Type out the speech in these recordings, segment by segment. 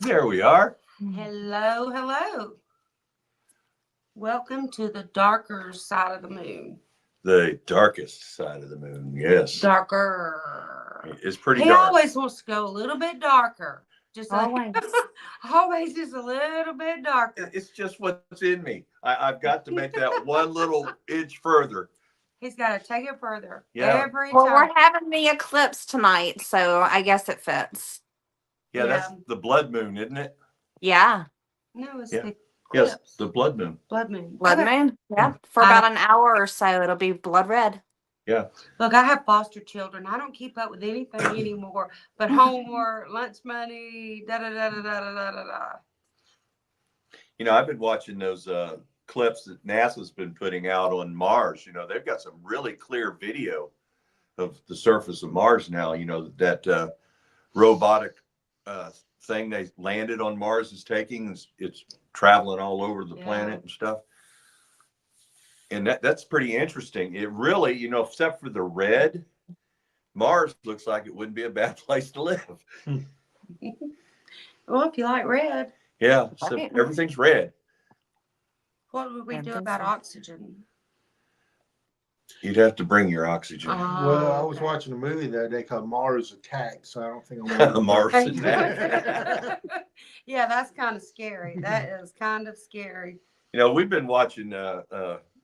There we are. Hello, hello. Welcome to the darker side of the moon. The darkest side of the moon. Yes. Darker. It's pretty He dark. always wants to go a little bit darker. Just like Always. always just a little bit darker. It's just what's in me. I've got to make that one little inch further. He's got to take it further Yeah. every Well, time. we're having the eclipse tonight, so I guess it fits. Yeah, that's the blood moon, isn't it? Yeah. No, it's Yeah. the Yes, eclipse. the blood moon. Blood moon. Blood Okay. moon. Yeah. For about an hour or so, it'll be blood red. Yeah. Look, I have foster children. I don't keep up with anything anymore but homework, lunch money, da da da da da da da da. You know, I've been watching those clips that NASA's been putting out on Mars. You know, they've got some really clear video of the surface of Mars now. You know, that robotic thing they landed on Mars is taking. It's traveling all over the planet and stuff. And that's pretty interesting. It really, you know, except for the red, Mars looks like it wouldn't be a bad place to live. Well, if you like red, Yeah, so Right. everything's red. what would we do Everything's about red. oxygen? You'd have to bring your oxygen. Well, I was okay. watching a movie the other day called Mars Attack, so I don't think I'm gonna Mars Hey, attack. yeah, that's kind of scary. That is kind of scary. You know, we've been watching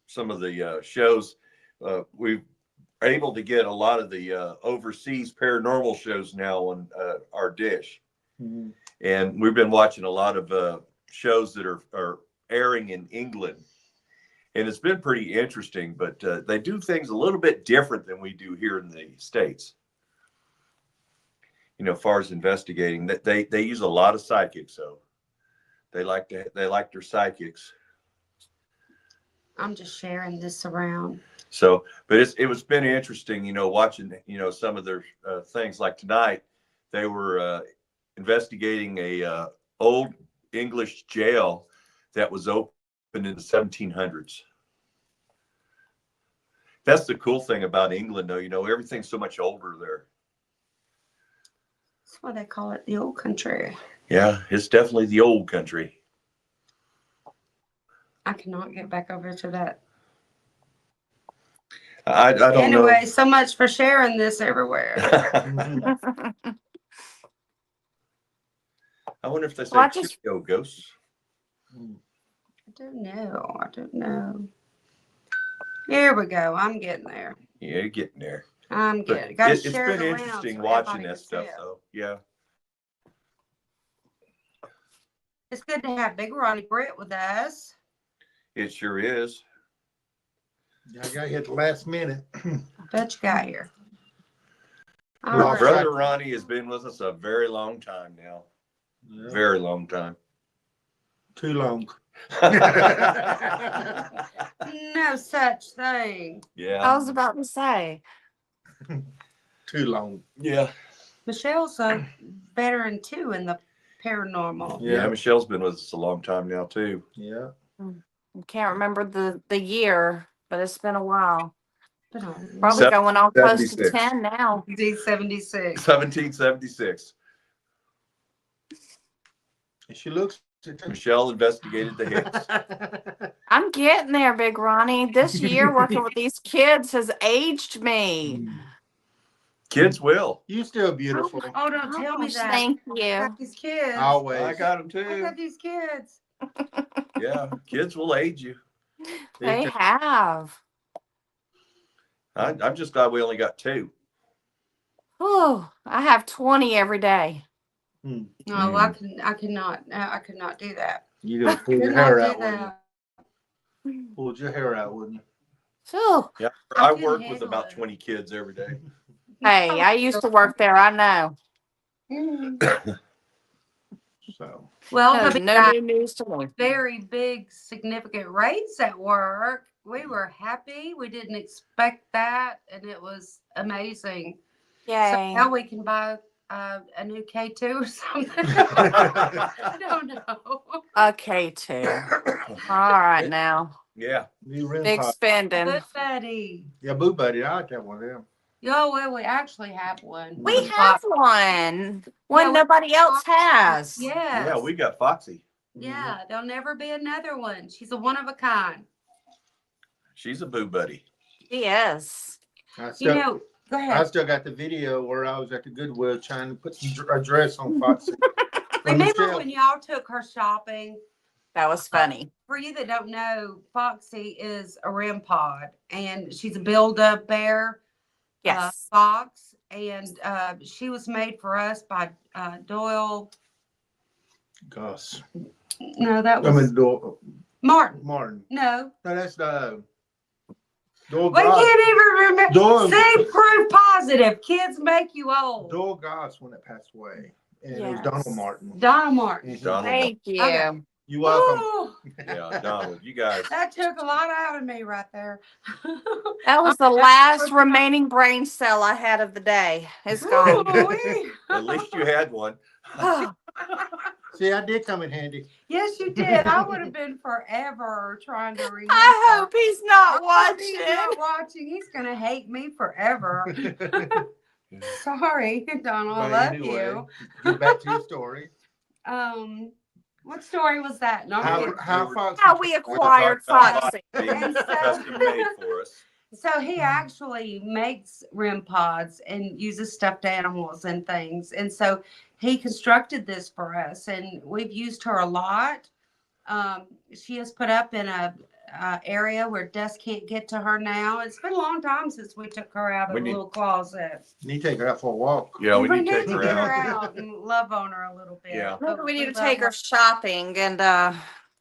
some of the shows. We've able to get a lot of the overseas paranormal shows now on our dish. Mhm. And we've been watching a lot of shows that are airing in England. And it's been pretty interesting, but they do things a little bit different than we do here in the States. You know, as far as investigating, that they use a lot of psychics, so they like their psychics. I'm just sharing this around. So, but it was been interesting, you know, watching, you know, some of their things. Like tonight, they were investigating a old English jail that was opened in the 1700s. That's the cool thing about England, though. You know, everything's so much older there. That's why they call it the old country. Yeah, it's definitely the old country. I cannot get back over to that. I don't Anyway, so much for sharing this everywhere. know. I wonder if they say Well, I just- cheerio ghosts. I don't know. I don't know. Here we go. I'm getting there. Yeah, you're getting there. I'm But getting. Got to it's share been it around interesting so watching everybody that can stuff, see it. though. Yeah. It's good to have Big Ronnie Britt with us. It sure is. I got hit the last minute. I bet you got here. All Well, My right. brother Ronnie has been with us a very long time now. Yeah, Very long time. too long. No such thing. I Yeah. was about to say. Too long. Yeah. Michelle's a veteran too in the paranormal. Yeah. Michelle's been with us a long time now, too. Yeah. I can't remember the year, but it's been a while. But on Probably going on close to 76. 10 now. D76. 1776. She looks Michelle investigated the hits. I'm getting there, Big Ronnie. This year working with these kids has aged me. Kids will. You still beautiful. Oh, don't tell me Gosh, that. Thank I you. got these kids. Always. I got them, I too. got these kids. Yeah. Kids will age you. They have. I'm just glad we only got 2. Oh, I have 20 every day. No, I could not do that. You just pulled Could your not hair do out, wouldn't that. you? Pulled your hair out, wouldn't you? So, Yeah. I I couldn't work with handle about it. 20 kids every day. hey, I used to work there. I know. So Well, There's hubby no got new news to me. very big, significant raise at work. We were happy. We didn't expect that, and it was amazing. So Yay. now we can buy a new K2 or something. I don't know. Okay, too. All right, now. Yeah. new rim Big pop. spending. Good buddy. Yeah, Boo Buddy. I like that one of them. Oh, well, we actually have one. We With have Fox. one. Yeah, One we- nobody else has. Yes. Yeah, we got Foxy. Yeah, there'll never be another one. She's a one of a kind. She's a boo buddy. She is. I You still, know, go I ahead. still got the video where I was at the Goodwill trying to put a dress on Foxy. Remember Michelle- when y'all took her shopping? That was funny. For you that don't know, Foxy is a REM pod, and she's a build-up bear Yes. fox, and she was made for us by Doyle. Gosh. No, that I was mean, Martin. Martin. No, No, that's the. Doyle we Goss. can't even remember. Doyle- See, proof positive. Kids make you old. Doyle Goss when it passed away. And it was Yes. Donald Martin. Donna Martin. Donald. Thank you. Okay. You welcome. Ooh, Yeah, Donald. You guys. that took a lot out of me right there. That was the last remaining brain cell I had of the day. It's gone. Ooh-wee. At least you had one. See, I did come in handy. Yes, you did. I would have been forever trying to remember. I hope he's not Oh, he's watching. not watching. He's gonna hate me forever. Sorry, Donald. I But love anyway, get back to your story. you. What story was that? No, How Foxy. How we acquired Foxy. Being custom made for us. So he actually makes REM pods and uses stuffed animals and things. And so he constructed this for us, and we've used her a lot. She is put up in a area where dust can't get to her now. It's been a long time since we took her out of We the need- little closet. You take her out for a walk. Yeah, we need to take her out. out and love on her a little bit. Yeah. Maybe we need to love take her shopping and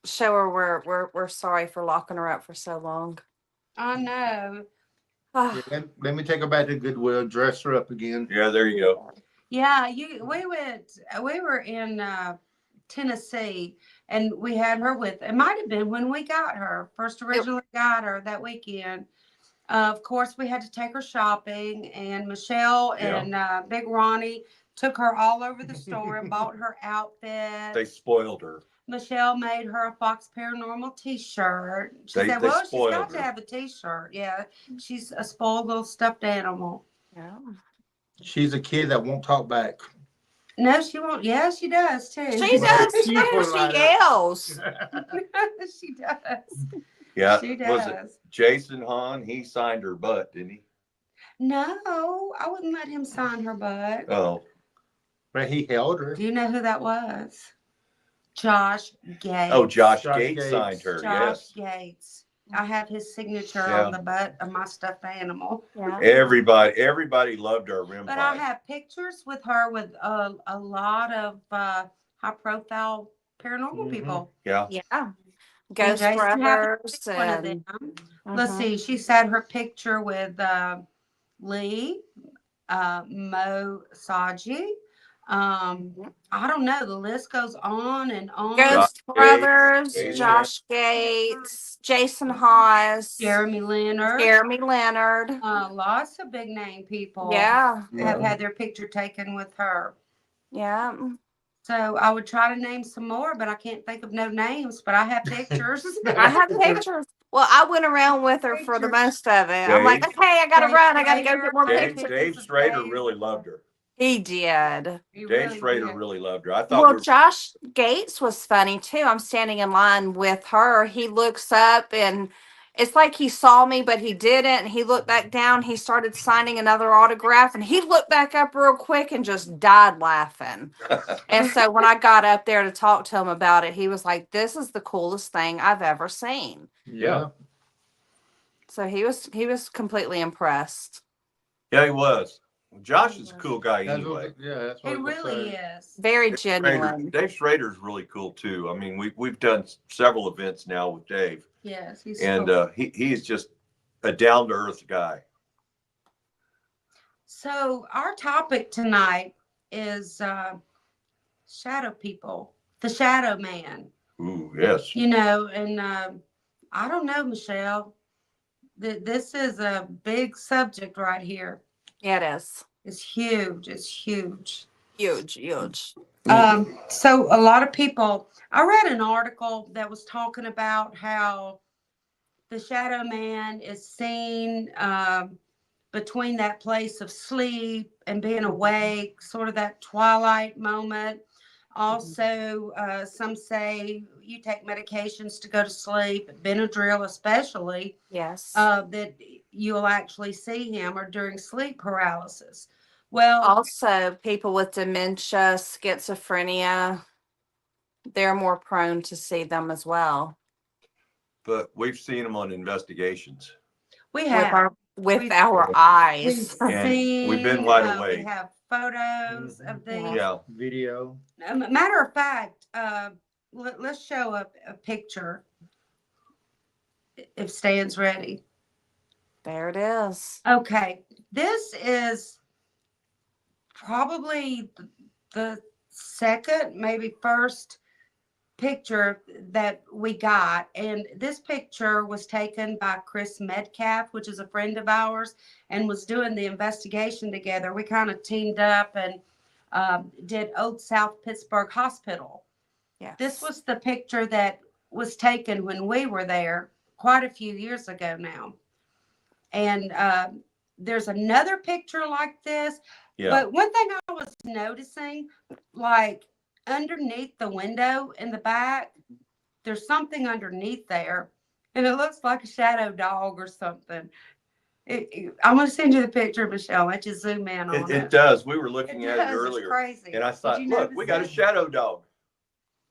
show her we're sorry for locking her up for so long. I know. Ah, Yeah, let me take her back to Goodwill, dress her up again. Yeah, there you go. Yeah, we were in Tennessee, and we had her with, it might have been when we got her, first originally got her that weekend. Of course, we had to take her shopping, and Michelle and Big Ronnie took her all over the store and bought her outfit. They spoiled her. Michelle made her a Fox Paranormal t-shirt. She They said, well, she's spoiled got to her. have a t-shirt. Yeah, she's a spoiled little stuffed animal. yeah. She's a kid that won't talk back. No, she won't. Yeah, she does too. She does She's too. for She life. yells. She does. Yeah. She Was it does. Jason Hahn? He signed her butt, didn't he? No, I wouldn't let him sign her butt. Oh, But he held her. Do you know who that was? Josh Gates. oh, Josh Josh Gates Gates. signed her. Josh Yes. Gates. I have his signature Yeah. on the butt of my stuffed animal. Yeah. Everybody loved our rim But I pie. have pictures with her with a lot of high profile paranormal Mhm. people. Yeah. Yeah. Ghost Jason happened Brothers to be one of and them. Let's Mhm. see. She had her picture with Lee, Mo Saji. I don't know. The list goes on and on. Ghost Josh Brothers, Gates. Josh Gates, Jason Haas, Jeremy Leonard. Jeremy Leonard. Lots of big name people Yeah. have had their picture taken with her. Yeah. So I would try to name some more, but I can't think of no names. But I have pictures. I have pictures. Well, I went around with her for the most of it. I'm like, Dave- okay, I gotta Dave run. I gotta go Schrader. get more Dave, pictures. Dave Schrader really loved her. He did. You Dave really Schrader did. really loved her. I thought Well, we were, Josh Gates was funny too. I'm standing in line with her. He looks up and it's like he saw me, but he didn't. He looked back down. He started signing another autograph and he looked back up real quick and just died laughing. And so when I got up there to talk to him about it, he was like, "This is the coolest thing I've ever seen." Yeah. So he was completely impressed. yeah, he was. Josh is a cool guy That's anyway. what, yeah, that's what He I was really saying. is. Very Schrader, genuine. Dave Schrader's really cool too. I mean, we've done several events now with Dave, Yes, he's and cool. he is just a down to earth guy. So our topic tonight is shadow people, the shadow man. Ooh, yes. You know, and I don't know, Michelle. This is a big subject right here. Yeah, it is. It's huge. It's huge. Huge, huge. So a lot of people, I read an article that was talking about how the shadow man is seen between that place of sleep and being awake, sort of that twilight moment. Also, some say you take medications to go to sleep, Benadryl especially, Yes. that you'll actually see him, or during sleep paralysis. Well, Also, people with dementia, schizophrenia, they're more prone to see them as well. But we've seen them on investigations, we With have. with We've- our We've eyes. and we've been seen, wide we awake. have photos Mhm. of these. Yeah. Video. Matter of fact, let's show a picture if Stan's ready. There it is. Okay, this is probably the second, maybe first picture that we got. And this picture was taken by Chris Metcalf, which is a friend of ours, and was doing the investigation together. We kind of teamed up and did Old South Pittsburgh Hospital. Yes. This was the picture that was taken when we were there quite a few years ago now. And there's another picture like this. Yeah. But one thing I was noticing, like underneath the window in the back, there's something underneath there. And it looks like a shadow dog or something. I'm going to send you the picture, Michelle. Let you zoom in on It does. We were looking at it does. It's earlier, crazy. and I Did thought, you look, notice we got a it? shadow dog.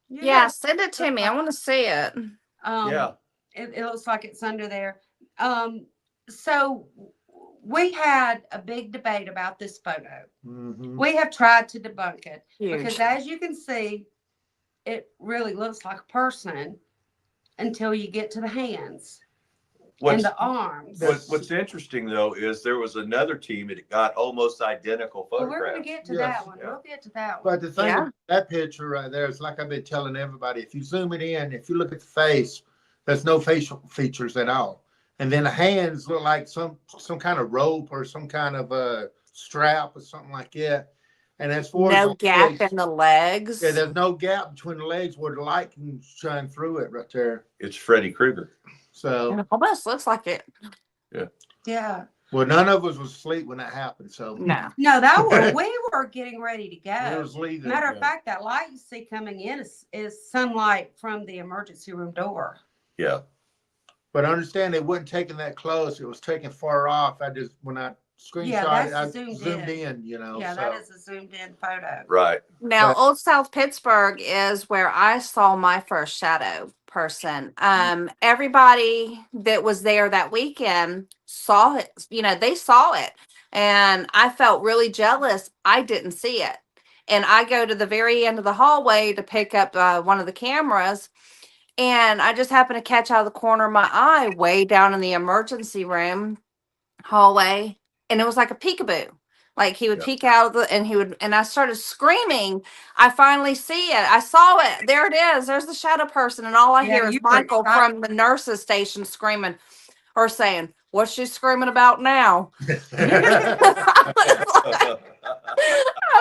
Yeah, send it to me. I want to see it. Yeah. It looks like it's under there. So we had a big debate about this photo. Mm-hmm. We have tried to debunk it Huge. because, as you can see, it really looks like a person until you get to the hands and What's the arms. what's interesting though is there was another team that got almost identical Well, we're going photographs. to get to Yes. that one. Yeah. We'll get to that one. But the thing Yeah. about that picture right there is, like I've been telling everybody, if you zoom it in, if you look at the face, there's no facial features at all. And then the hands look like some kind of rope or some kind of a strap or something like that. And as far as No the gap legs, in the legs. yeah, there's no gap between the legs where the light can shine through it right there. It's Freddy Krueger. So, It almost looks like it. Yeah. well, none of us was asleep when that happened. So, No. No, that was, we were getting ready to we go. was leaving. Matter of fact, that light you see coming in is sunlight from the emergency room door. Yeah. But understand, it wasn't taken that close. It was taken far off. When I screenshot it, I that's zoomed zoomed in. in, you know. Yeah, so. that is a zoomed in photo. Right. Now, But- Old South Pittsburgh is where I saw my first shadow person. Everybody that was there that weekend saw it. You know, they saw it, and I felt really jealous. I didn't see it, and I go to the very end of the hallway to pick up one of the cameras, and I just happened to catch out of the corner of my eye, way down in the emergency room hallway, and it was like a peekaboo. Like he would Yeah. peek out of the, and he would, and I started screaming. I finally see it. I saw it. There it is. There's the shadow person, and all I Yeah, hear is you were Michael excited. from the nurses station screaming, or saying, "What's she screaming about now?" I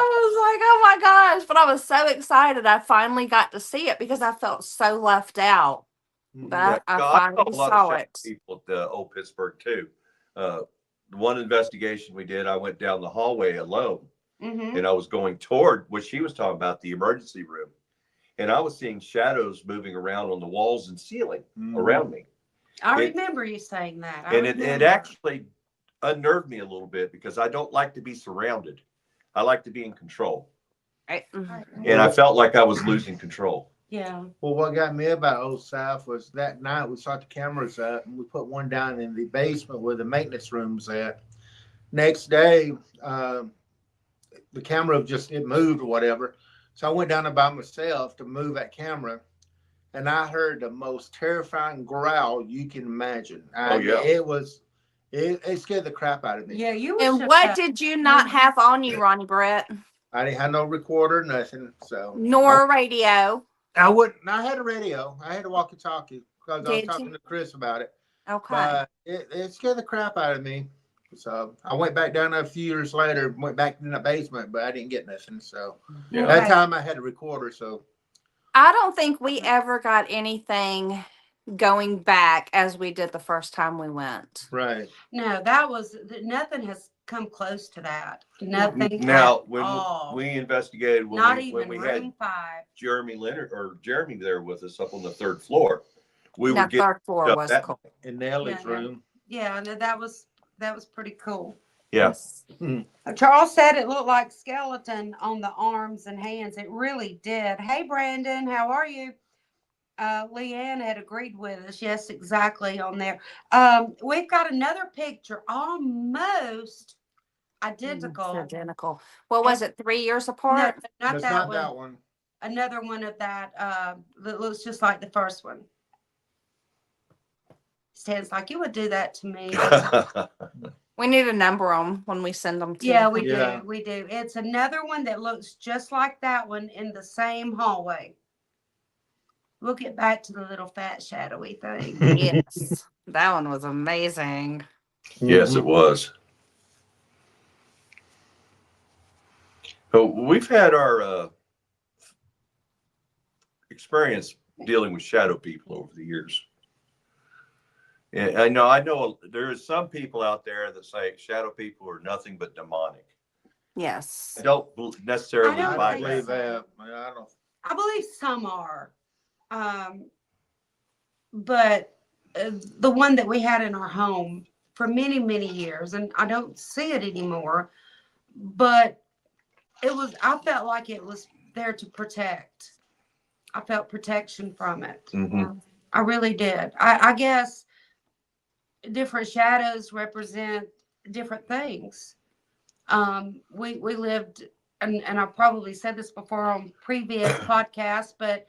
was like, "Oh my gosh!" But I was so excited. I finally got to see it because I felt so left out. But I Yeah, I saw finally a lot saw of it. people at the old Pittsburgh too. The one investigation we did, I went down the hallway alone, Mm-hmm. and I was going toward what she was talking about, the emergency room, and I was seeing shadows moving around on the walls and ceiling around me, I It- remember you saying that. and it actually unnerved me a little bit because I don't like to be surrounded. I like to be in control, Right. and I felt like I was losing control. Yeah. Well, what got me about Old South was that night we saw the cameras up and we put one down in the basement where the maintenance room's at. Next day, the camera it moved or whatever. So I went down there by myself to move that camera, and I heard the most terrifying growl you can imagine. Yeah. It scared the crap out of me. Yeah, you were And shook what up. did you not have on you, Ronnie Brett? I didn't have no recorder, nothing. So Nor a radio. I wouldn't. I had a radio. I had a walkie-talkie because I was Did talking you? to Chris about it. Okay. But it scared the crap out of me. So I went back down there a few years later, went back in the basement, but I didn't get nothing. So Yeah. that Okay. time I had a recorder. So I don't think we ever got anything going back as we did the first time we went. Right. No, that was nothing has come close to that. Nothing Now, at when all. we investigated, Not when even we room had 5. Jeremy there with us up on the 3rd floor, we No, were getting third floor stuff was that cool. In Nellie's Yeah, room. Yeah, and that was pretty cool. Yeah. Charles said it looked like skeleton on the arms and hands. It really did. Hey, Brandon, how are you? Leanne had agreed with us. Yes, exactly on there. We've got another picture, almost It's identical. identical. What was it? 3 years apart? No, not That's that not one. that one. Another one of that that looks just like the first one. Stan's like, you would do that to me. We need to number them when we send them to Yeah, you. we Yeah. do. We do. It's another one that looks just like that one in the same hallway. We'll get back to the little fat shadowy thing. Yes. That one was amazing. Yes, it was. So we've had our experience dealing with shadow people over the years. And I know there is some people out there that say shadow people are nothing but demonic. Yes. I don't necessarily I don't buy I think believe that. so. that. I don't. I believe some are. But the one that we had in our home for many, many years, and I don't see it anymore, but I felt like it was there to protect. I felt protection from it. Mm-hmm. I really did. I guess different shadows represent different things. We lived, and I've probably said this before on previous podcasts, but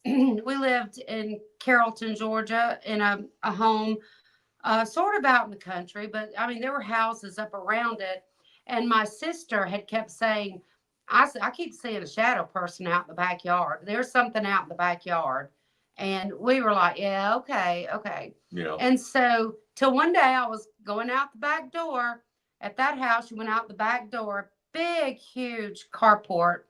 we lived in Carrollton, Georgia, in a home sort of out in the country, but I mean, there were houses up around it. And my sister had kept saying, I keep seeing a shadow person out in the backyard. There's something out in the backyard. And we were like, yeah, okay, okay. Yeah. And so till one day I was going out the back door at that house. You went out the back door, big, huge carport.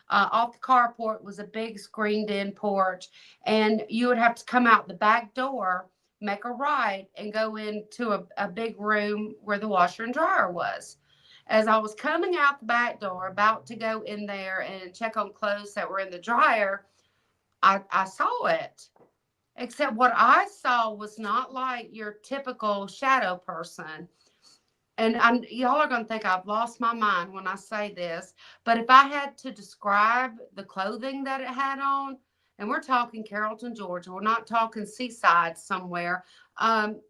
Off the carport was a big screened in porch. And you would have to come out the back door, make a right, and go into a big room where the washer and dryer was. As I was coming out the back door, about to go in there and check on clothes that were in the dryer, I saw it. Except what I saw was not like your typical shadow person. And y'all are going to think I've lost my mind when I say this, but if I had to describe the clothing that it had on, and we're talking Carrollton, Georgia, we're not talking seaside somewhere,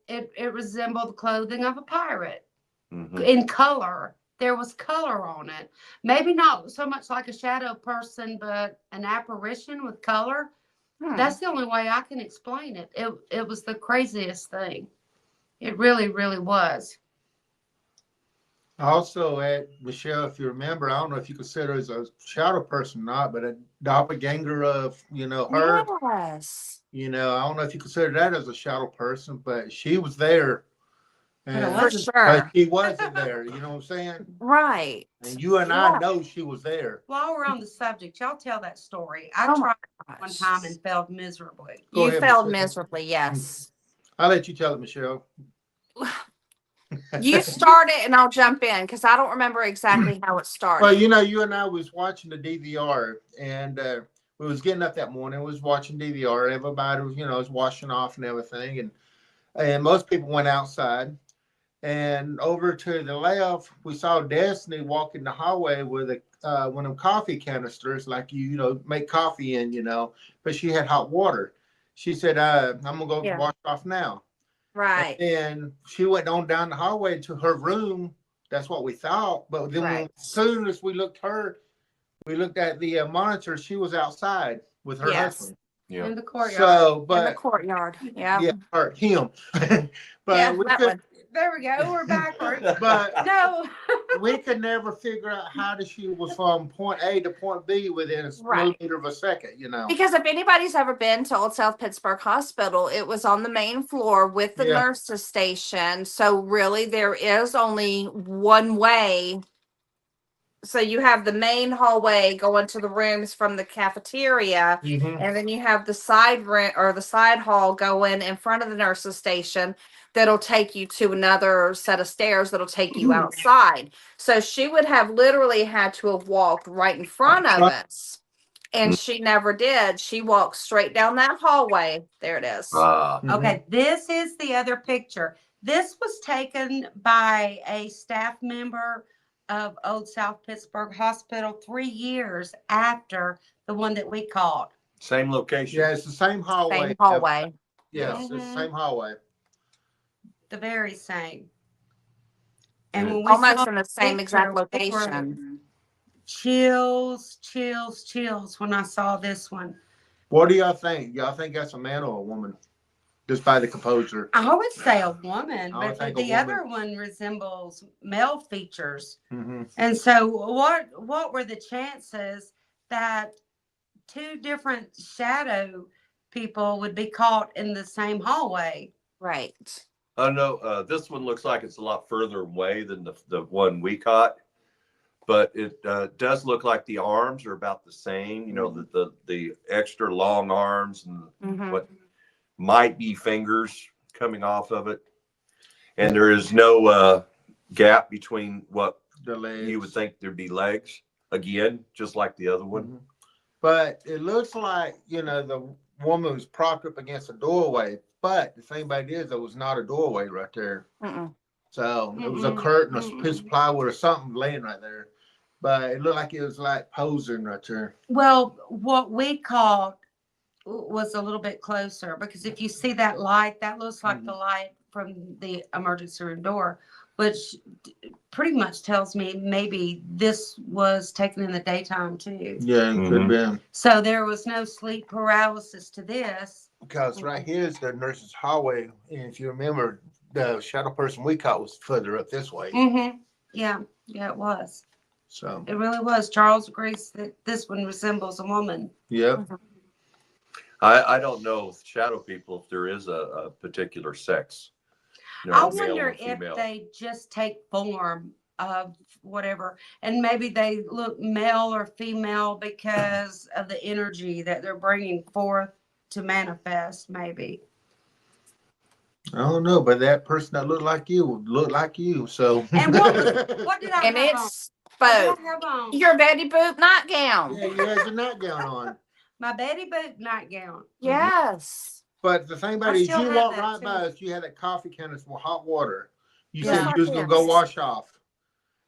it resembled the clothing of a pirate in color. There was color on it. Maybe not so much like a shadow person, but an apparition with color. That's the only way I can explain it. It was the craziest thing. It really, really was. Also, at Michelle, if you remember, I don't know if you consider her as a shadow person or not, but a doppelganger of, her. Yes. I don't know if you consider that as a shadow person, but she was there. And For But sure. she wasn't there, you know what I'm saying? Right. And you and I know she was there. while we're on the subject, y'all tell that story. I Oh my tried one gosh. time and failed miserably. Go You ahead, failed Michelle. miserably, yes. I'll let you tell it, Michelle. You start it and I'll jump in because I don't remember exactly how it started. Well, you and I was watching the DVR, and we was getting up that morning. We was watching DVR. Everybody was, was washing off and everything, and most people went outside. And over to the left, we saw Destiny walking the hallway with one of them coffee canisters, like make coffee in, but she had hot water. She said, "I'm gonna go Yeah. wash off now." Right. And she went on down the hallway to her room. That's what we thought. But then Right. as soon as we looked at the monitor. She was outside with her Yes. husband. Yeah. In the courtyard. So, In the but courtyard. Yeah. yeah, or him. But Yeah, we that could, one. There we go. We're backwards. but No. we could never figure out how she was from point A to point B within a Right. millimeter of a second. Because if anybody's ever been to Old South Pittsburgh Hospital, it was on the main floor with the Yeah. nurses station. So really there is only one way so you have the main hallway going to the rooms from the cafeteria, Mhm. and then you have the side room or the side hall going in front of the nurse's station that'll take you to another set of stairs that'll take you outside. So she would have literally had to have walked right in front of us. And she never did. She walked straight down that hallway. There it is. Mhm. Okay, this is the other picture. This was taken by a staff member of Old South Pittsburgh Hospital 3 years after the one that we caught. Same location. Yeah, it's the same hallway. Same hallway. Yes, it's the Mhm. same hallway. The very same. And Yeah. when we Almost saw in the the same exact picture, we were location. chills when I saw this one. What do y'all think? Y'all think that's a man or a woman? Just by the composer. I would say a woman, I would but think a the woman. other one resembles male features. Mm-hmm. And so what were the chances that two different shadow people would be caught in the same hallway? Right. Oh no, this one looks like it's a lot further away than the one we caught, but it does look like the arms are about the same. You know, the extra long arms and Mhm. what might be fingers coming off of it, and there is no gap between what The legs. you would think there'd be legs. Again, just like the other one. Mhm. But it looks like, the woman was propped up against a doorway. But the thing about it is, there was not a doorway right there. Mm-mm. So it was a Mm-mm. curtain, a Mm-mm. piece of plywood, or something laying right there. But it looked like it was like posing right there. Well, what we caught was a little bit closer because if you see that light, that looks like the light from the emergency room door, which pretty much tells me maybe this was taken in the daytime too. Yeah, it could have been. So there was no sleep paralysis to this. Because right here is the nurse's hallway. And if you remember, the shadow person we caught was further up this way. Mm-hmm. Yeah, it was. So, It really was. Charles agrees that this one resembles a woman. yep. I don't know with shadow people if there is a particular sex. I A male wonder or if female. they just take form of whatever, and maybe they look male or female because of the energy that they're bringing forth to manifest. Maybe. I don't know, but that person that looked like you would look like you. So, And what did I And have on? it's What did both. I have on? Your Betty Boop nightgown. yeah, you had your nightgown on. My Betty Boop nightgown. Yes. But the thing about I it is, still you have walked that, right too. by us. You had that coffee can with hot water. You Yeah. said you was gonna go wash off.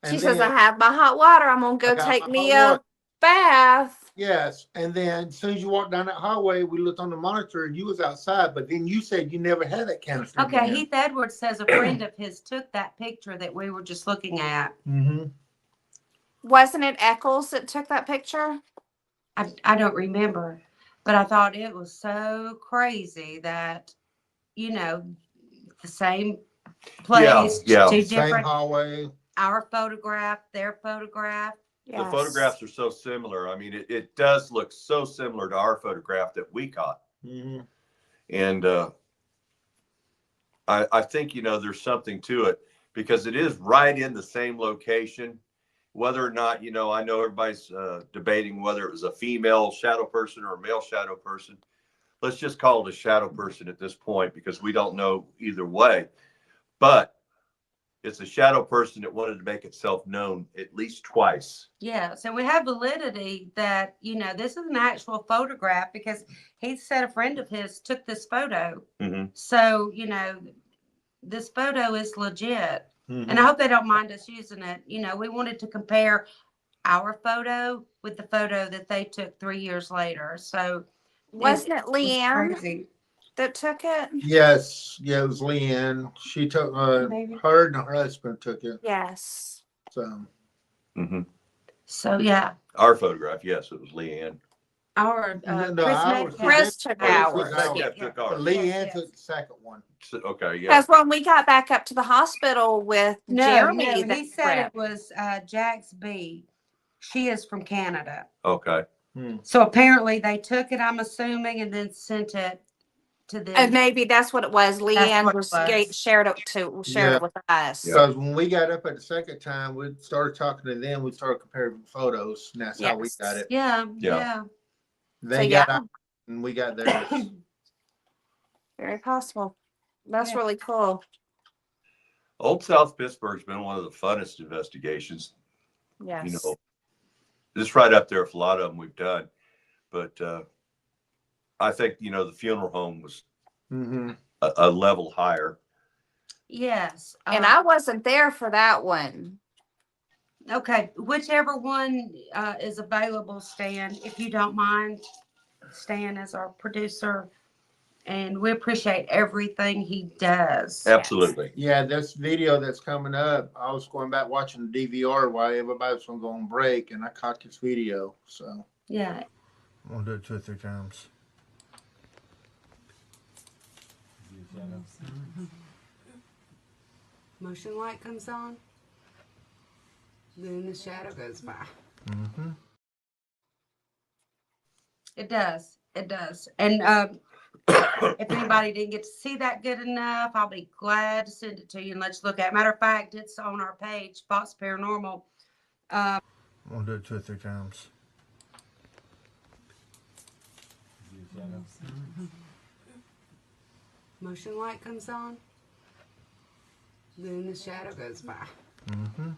She And says, I then- have my hot water. I'm going to I go got take my me hot a water. bath. Yes, and then as soon as you walked down that hallway, we looked on the monitor and you was outside. But then you said you never had that canister. Okay, Heath Edwards says a friend of his took that picture that we were just looking at. Mm-hmm. Wasn't it Eccles that took that picture? I don't remember, but I thought it was so crazy that, the same place, Yeah. two Same different, hallway. our photograph, their photograph. The Yes. photographs are so similar. I mean, it does look so similar to our photograph that we caught. Mm-hmm. And I think, there's something to it because it is right in the same location. Whether or not, I know everybody's debating whether it was a female shadow person or a male shadow person. Let's just call it a shadow person at this point because we don't know either way. But it's a shadow person that wanted to make itself known at least twice. Yeah, so we have validity that, this is an actual photograph because he said a friend of his took this photo. Mm-hmm. So, this photo is legit. Mm-hmm. And I hope they don't mind us using it. We wanted to compare our photo with the photo that they took 3 years later. So Wasn't it was Leanne crazy. that took it? Yes, yeah, it was Leanne. She took Maybe. her and her husband took it. Yes. So Mm-hmm. So yeah, Our photograph, yes, it was Leanne. our No, Chris ours. Metcalf. Chris took Chris ours. took ours. Metcalf took ours. Leanne Yes. took the second one. So, okay, yeah. Because when we got back up to the hospital with Jeremy, No, that he said trip, it was Jack's B. She is from Canada. Okay. So apparently they took it, I'm assuming, and then sent it to them. And maybe that's what it was. Leanne what it was, was. shared it Yeah. with us. Yeah. Because when we got up at the second time, we started talking to them. We started comparing photos, and that's how we Yes. got it. Yeah, Yeah. yeah. They So, got yeah. ours, and we got theirs. Very possible. That's Yeah. really cool. Old South Pittsburgh's been one of the funnest investigations. Yes. You know, just right up there with a lot of them we've done. But I think, you know, the funeral home was Mm-hmm. a level higher. Yes. And I wasn't there for that one. Okay, whichever one is available, Stan, if you don't mind. Stan is our producer, and we appreciate everything he does. Absolutely. Yeah, this video that's coming up, I was going back watching the DVR while everybody was going to go on break, and I caught this video. So Yeah. I'm going to do it 2 or 3 times. Motion light comes on, then the shadow goes by. Mm-hmm. It does. It does. And if anybody didn't get to see that good enough, I'll be glad to send it to you and let you look at it. Matter of fact, it's on our page, Fox Paranormal. I'm going to do it 2 or 3 times. Motion light comes on, then the shadow goes by. Mm-hmm.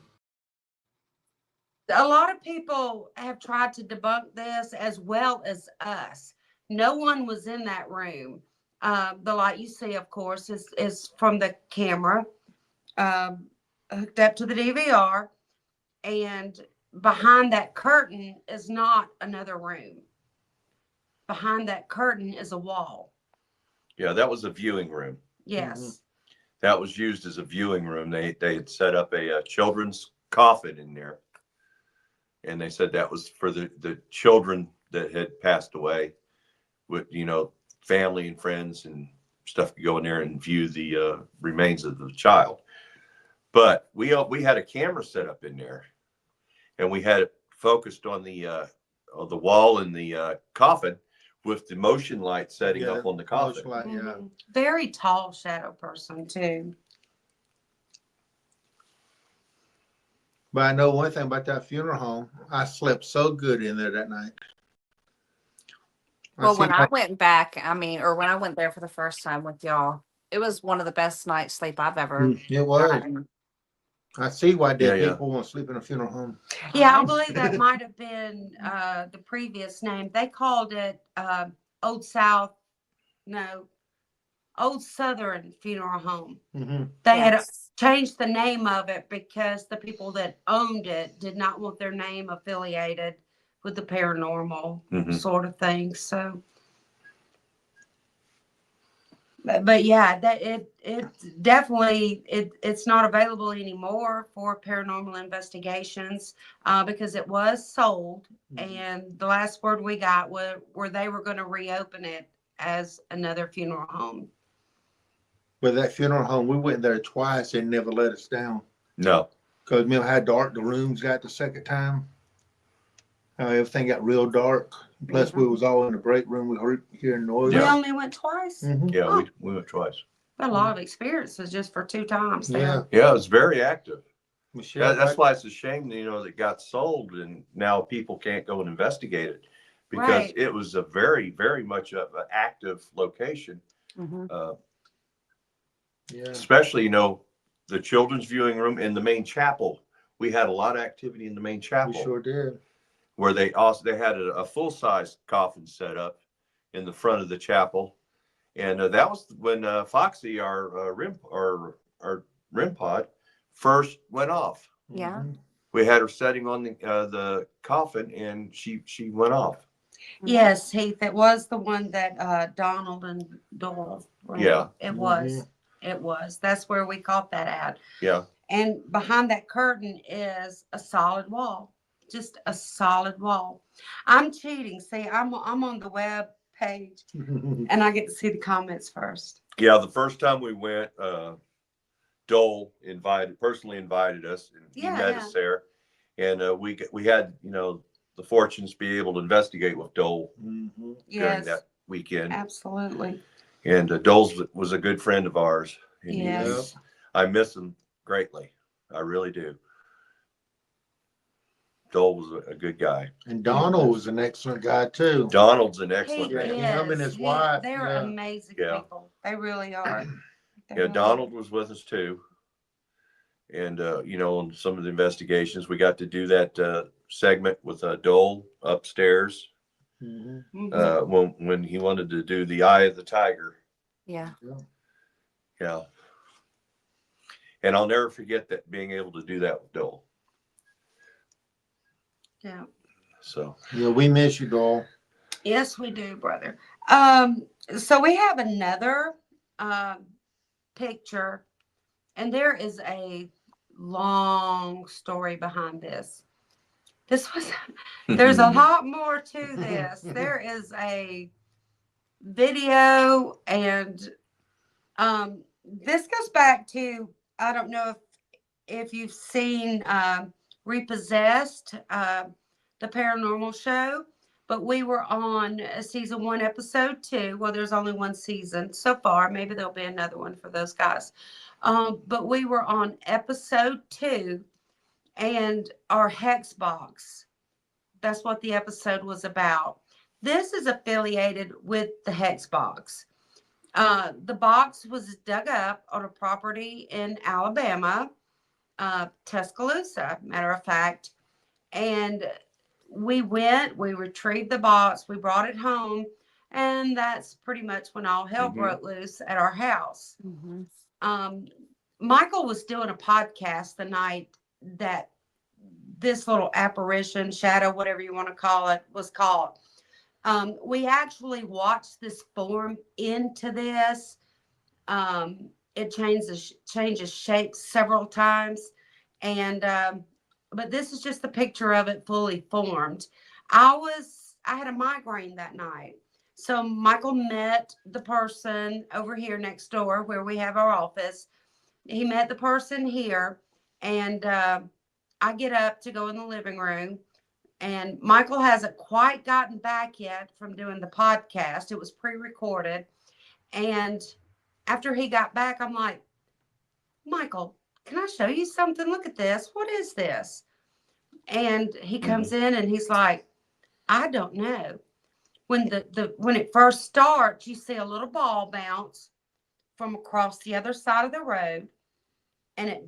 A lot of people have tried to debunk this as well as us. No one was in that room. The light you see, of course, is from the camera hooked up to the DVR. And behind that curtain is not another room. Behind that curtain is a wall. Yeah, that was a viewing room. Yes. Mm-hmm. That was used as a viewing room. They had set up a children's coffin in there. And they said that was for the children that had passed away with, you know, family and friends and stuff could go in there and view the remains of the child. But we had a camera set up in there, and we had it focused on the wall in the coffin with the motion light setting up on the coffin. Light, yeah. Mhm. Very tall shadow person, too. But I know one thing about that funeral home. I slept so good in there that night. Well, when I went back, or when I went there for the first time with y'all, it was one of the best night's sleep I've ever It was. gotten. I see why dead Yeah, yeah. people want to sleep in a funeral home. Yeah, I believe that might have been the previous name. They called it Old South, no, Old Southern Funeral Home. Mm-hmm. They had Yes. changed the name of it because the people that owned it did not want their name affiliated with the paranormal sort of thing. So, but yeah, that it definitely it's not available anymore for paranormal investigations because it was sold, and the last word we got were they were going to reopen it as another funeral home. But that funeral home, we went there twice and never let us down. No. Because remember how dark the rooms got the second time? How everything got real dark. Plus, we was all in the break room. We heard hearing noise. We Yeah. only went twice. Mm-hmm. Yeah, Oh. we went twice. A lot of experiences just for 2 times there. Yeah. Yeah, it was very active. Michelle, That's why it's a shame, you know, that it got sold and now people can't go and investigate it because Right. it was a very, very much of an active location. Mm-hmm. yeah. Especially, you know, the children's viewing room and the main chapel. We had a lot of activity in the main chapel We sure did. where they had a full-size coffin set up in the front of the chapel. And that was when Foxy, our REM pod, first went off. Yeah. Mm-hmm. We had her setting on the coffin, and she went off. Yes, Heath, it was the one that Donald and Doyle were in. Yeah. It was. It was. That's where we caught that at. Yeah. And behind that curtain is a solid wall. Just a solid wall. I'm cheating. See, I'm on the web page and I get to see the comments first. Yeah. The first time we went, Dole personally invited us, and he met us there, and we had, you know, the fortunes to be able to investigate with Dole Mm-hmm. during that weekend. Absolutely. And Dole's was a good friend of ours. And Yes. I miss him greatly. I really do. Dole was a good guy. And Donald was an excellent guy too. Donald's an He excellent Yeah, man. him and is. his wife, They're yeah. amazing Yeah. people. They really are. They Yeah, really Donald was with us too. And, on some of the investigations, we got to do that segment with Dole upstairs Mhm. are. when he wanted to do the Eye of the Tiger. Yeah. Yeah. And I'll never forget that, being able to do that with Dole. Yeah. So, Yeah, we miss you, Dole. Yes, we do, brother. So we have another picture, and there is a long story behind this. This was there's a lot more to this. There is a video, and this goes back to, I don't know if you've seen Repossessed, the paranormal show, but we were on season 1, episode 2. Well, there's only one season so far. Maybe there'll be another one for those guys. But we were on episode 2, and our hex box. That's what the episode was about. This is affiliated with the hex box. The box was dug up on a property in Alabama, Tuscaloosa, matter of fact. And we retrieved the box, we brought it home, and that's pretty much when all hell broke loose at our house. Mm-hmm. Michael was doing a podcast the night that this little apparition, shadow, whatever you want to call it, was caught. We actually watched this form into this. It changes shape several times, and but this is just the picture of it fully formed. I had a migraine that night, so Michael met the person over here next door where we have our office. He met the person here, and I get up to go in the living room, and Michael hasn't quite gotten back yet from doing the podcast. It was pre-recorded, and after he got back, I'm like, Michael, can I show you something? Look at this. What is this? And he comes in and he's like, I don't know. When when it first starts, you see a little ball bounce from across the other side of the road, and it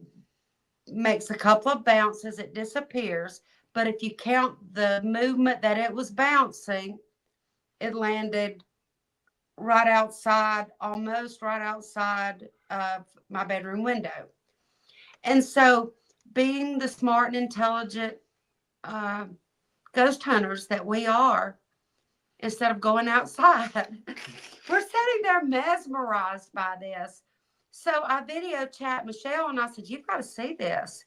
makes a couple of bounces, it disappears. But if you count the movement that it was bouncing, it landed right outside, almost right outside of my bedroom window. And so, being the smart and intelligent uh, ghost hunters that we are, instead of going outside, we're sitting there mesmerized by this. So I video chat Micheal, and I said, "You've got to see this."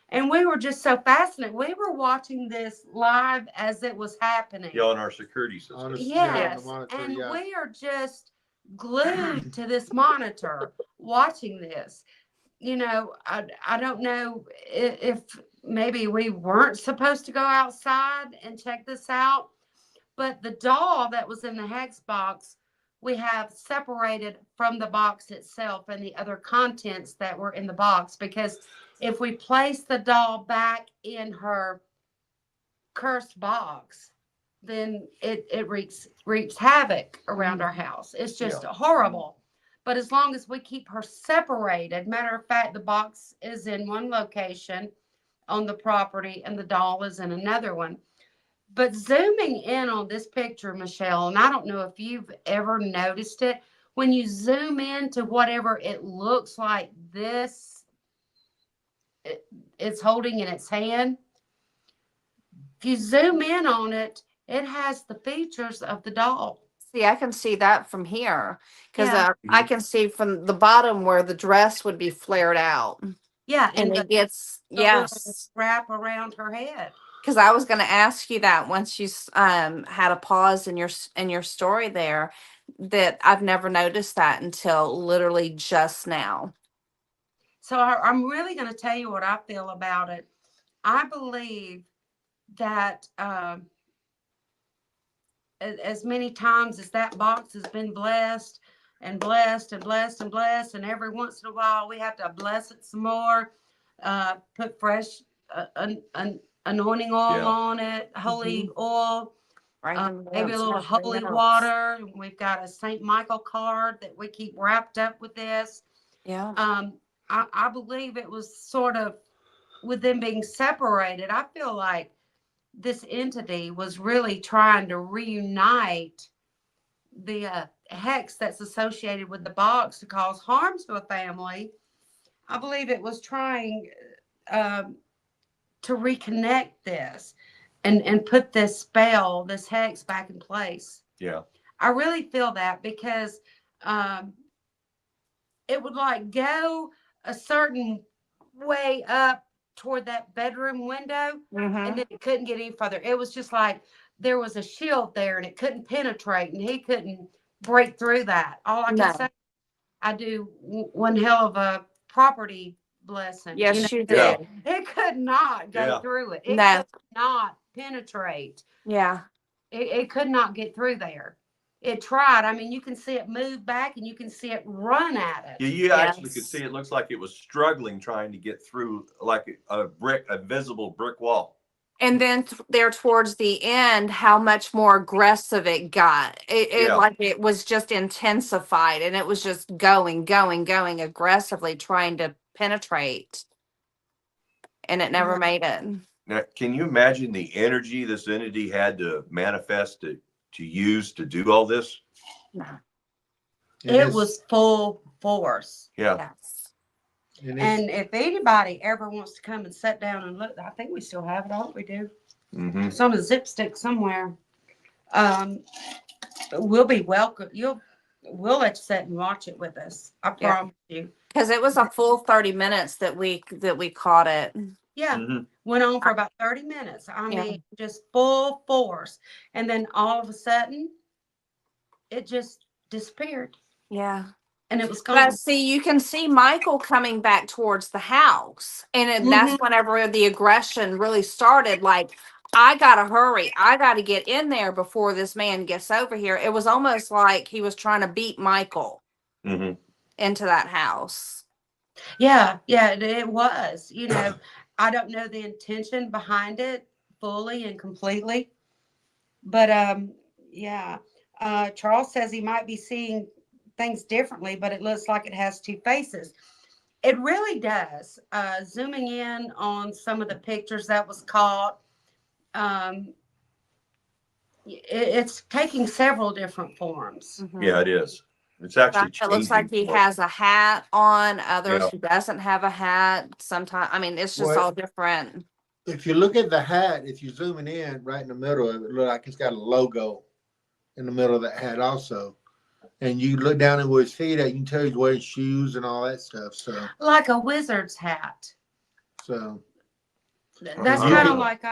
And we were just so fascinated. We were watching this live as it was happening. Yeah, on our security system. Honestly, Yes. monitor, And yeah. we are just glued to this monitor watching this. I don't know if maybe we weren't supposed to go outside and check this out, but the doll that was in the hex box, we have separated from the box itself and the other contents that were in the box, because if we place the doll back in her cursed box, then it wreaks havoc around our house. It's just horrible. But as long as we keep her separated, matter of fact, the box is in one location on the property and the doll is in another one. But zooming in on this picture, Micheal, and I don't know if you've ever noticed it, when you zoom into whatever it looks like it's holding in its hand, if you zoom in on it, it has the features of the doll. See, I can see that from here because Yeah. I can see from the bottom where the dress would be flared out, Yeah, and it gets the little yes. wrap around her head. Because I was going to ask you that once you had a pause in your story there, that I've never noticed that until literally just now. So I'm really going to tell you what I feel about it. I believe that as many times as that box has been blessed, and blessed and blessed and blessed. And every once in a while, we have to bless it some more, put fresh anointing oil Yeah. on it, holy oil, Right. maybe a little holy water. We've got a St. Michael card that we keep wrapped up with this. Yeah. I believe it was sort of, with them being separated, I feel like this entity was really trying to reunite the hex that's associated with the box to cause harm to a family. I believe it was trying um, to reconnect this and put this spell, this hex back in place. Yeah. I really feel that because um, it would like go a certain way up toward that bedroom window, and then it couldn't get any further. It was just like there was a shield there and it couldn't penetrate, and he couldn't break through that. All I can No. say, I do one hell of a property blessing. Yes, you Yeah. did. It could not go Yeah. through it. It No. could not penetrate. Yeah. It could not get through there. It tried. I mean, you can see it move back and you can see it run at it. Yeah, you actually could Yes. see it looks like it was struggling trying to get through like a visible brick wall. And then there towards the end, how much more aggressive it got. It Yeah. like it was just intensified, and it was just going aggressively trying to penetrate, and it never made it. Now, can you imagine the energy this entity had to manifest to use to do all this? No. It was full force. Yeah. Yes. And if anybody ever wants to come and sit down and look, I think we still have it. I hope we do. Mm-hmm. It's on a zip stick somewhere. We'll be welcome. We'll let you sit and watch it with us. I Yeah. promise you. Because it was a full 30 minutes that we caught it. Yeah. Mm-hmm. Went on for about 30 minutes. I Yeah. mean, just full force. And then all of a sudden, it just disappeared. Yeah. And it was gone. But see, you can see Michael coming back towards the house. And that's whenever the aggression really started. Like, I got to hurry. I got to get in there before this man gets over here. It was almost like he was trying to beat Michael Mm-hmm. into that house. Yeah, it was. You know, I don't know the intention behind it fully and completely. But yeah. Charles says he might be seeing things differently, but it looks like it has two faces. It really does. Zooming in on some of the pictures that was caught, it's taking several different forms. Yeah, it is. It's actually It looks like he changing. has a hat on. Others Yeah. he doesn't have a hat. Sometimes, I mean, it's just Well, all different. If you look at the hat, if you're zooming in right in the middle of it, look like it's got a logo in the middle of that hat also. And you look down at where his feet at, you can tell he's wearing shoes and all that stuff. So Like a wizard's hat. That's Uh-huh. kind of like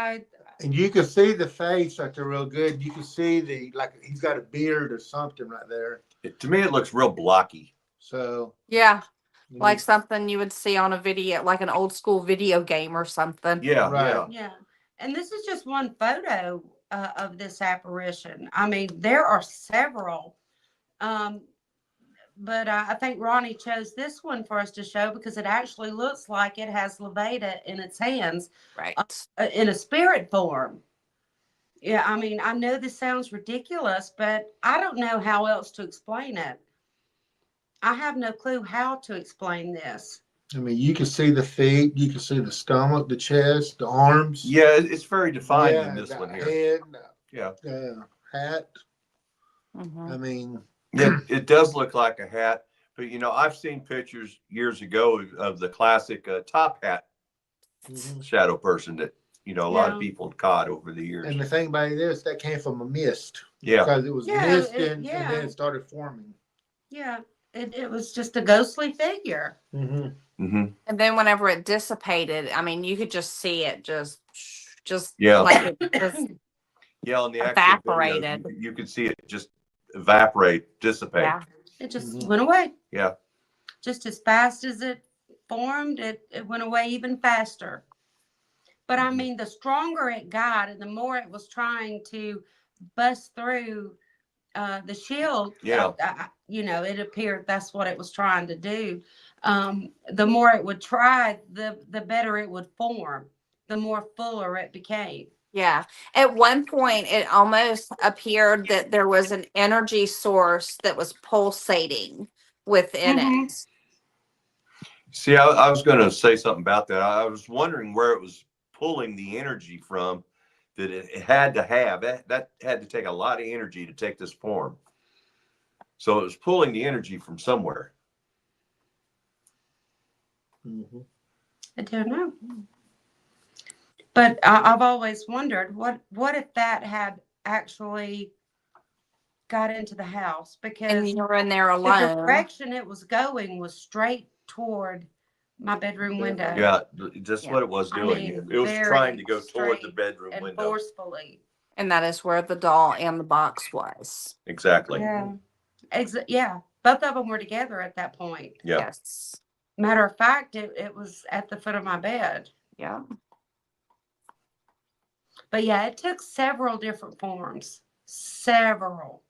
and you can see the face like they're real good. You can see like he's got a beard or something right there. To me, it looks real blocky. So Yeah. Like something you would see on a video, like an old school video game or something. Yeah, Right. Yeah. And this is just one photo of this apparition. I mean, there are several. But I think Ronnie chose this one for us to show because it actually looks like it has Levada in its hands Right. In a spirit form. Yeah, I mean, I know this sounds ridiculous, but I don't know how else to explain it. I have no clue how to explain this. I mean, you can see the feet, you can see the stomach, the chest, the arms. Yeah, it's very defined Yeah, in this the one here. head, Yeah. hat. Mhm. I mean, It does look like a hat, but I've seen pictures years ago of the classic top hat shadow person that a lot of people have caught over the years. and the thing about this, that came from a mist. Yeah. Because it was misting and yeah. then it started forming. Yeah, it was just a ghostly figure. Mm-hmm. And then whenever it dissipated, I mean, you could just see it just Yeah. like it just Yeah, on the actual evaporated. video, you could see it just evaporate, dissipate. Yeah. It just went away. Yeah. Just as fast as it formed, it went away even faster. But I mean, the stronger it got and the more it was trying to bust through the shield, Yeah. it appeared that's what it was trying to do. The more it would try, the better it would form, the more fuller it became. Yeah. At one point, it almost appeared that there was an energy source that was pulsating within Mhm. it. See, I was going to say something about that. I was wondering where it was pulling the energy from that it had to have. That had to take a lot of energy to take this form. So it was pulling the energy from somewhere. Mhm. I don't know. But I've always wondered what if that had actually got into the house, And because you were in there the alone. direction it was going was straight toward my bedroom window. Yeah, that's Yeah. what it was I doing. mean, It was very trying to go toward the straight bedroom and window. forcefully. And that is where the doll and the box was. Exactly. Yeah. Yeah. Both of them were together at that point. Yeah. Yes. Matter of fact, it was at the foot of my bed. Yeah. But yeah, it took several different forms. Several.